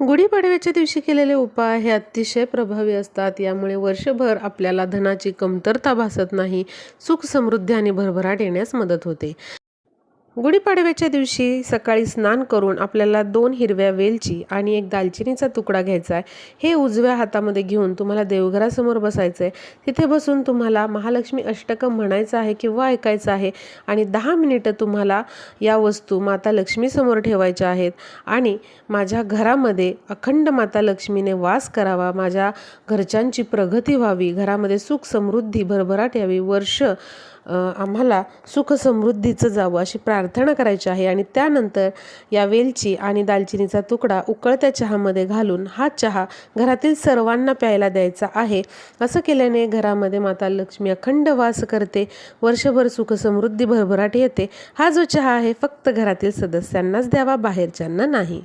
गुढीपाडव्याच्या दिवशी केलेले उपाय हे अतिशय प्रभावी असतात. यामुळे वर्षभर आपल्याला धनाची कमतरता भासत नाही, सुख समृद्धी आणि भरभराट येण्यास मदत होते. गुढीपाडव्याच्या दिवशी सकाळी स्नान करून आपल्याला 2 हिरव्या वेलची आणि 1 दालचिनीचा तुकडा घ्यायचा आहे. हे उजव्या हातामध्ये घेऊन तुम्हाला देवघरासमोर बसायचं आहे. तिथे बसून तुम्हाला महालक्ष्मी अष्टकं म्हणायचं आहे किंवा ऐकायचं आहे आणि 10 मिनिटं तुम्हाला या वस्तू माता लक्ष्मीसमोर ठेवायच्या आहेत. आणि माझ्या घरामध्ये अखंड माता लक्ष्मीने वास करावा, माझ्या घरच्यांची प्रगती व्हावी, घरामध्ये सुख समृद्धी भरभराट यावी, वर्ष आम्हाला सुख समृद्धीचं जावं अशी प्रार्थना करायची आहे. आणि त्यानंतर या वेलची आणि दालचिनीचा तुकडा उकळत्या चहामध्ये घालून हा चहा घरातील सर्वांना प्यायला द्यायचा आहे. असं केल्याने घरामध्ये माता लक्ष्मी अखंड वास करते, वर्षभर सुख समृद्धी भरभराट येते. हा जो चहा आहे फक्त घरातील सदस्यांनाच द्यावा, बाहेरच्यांना नाही.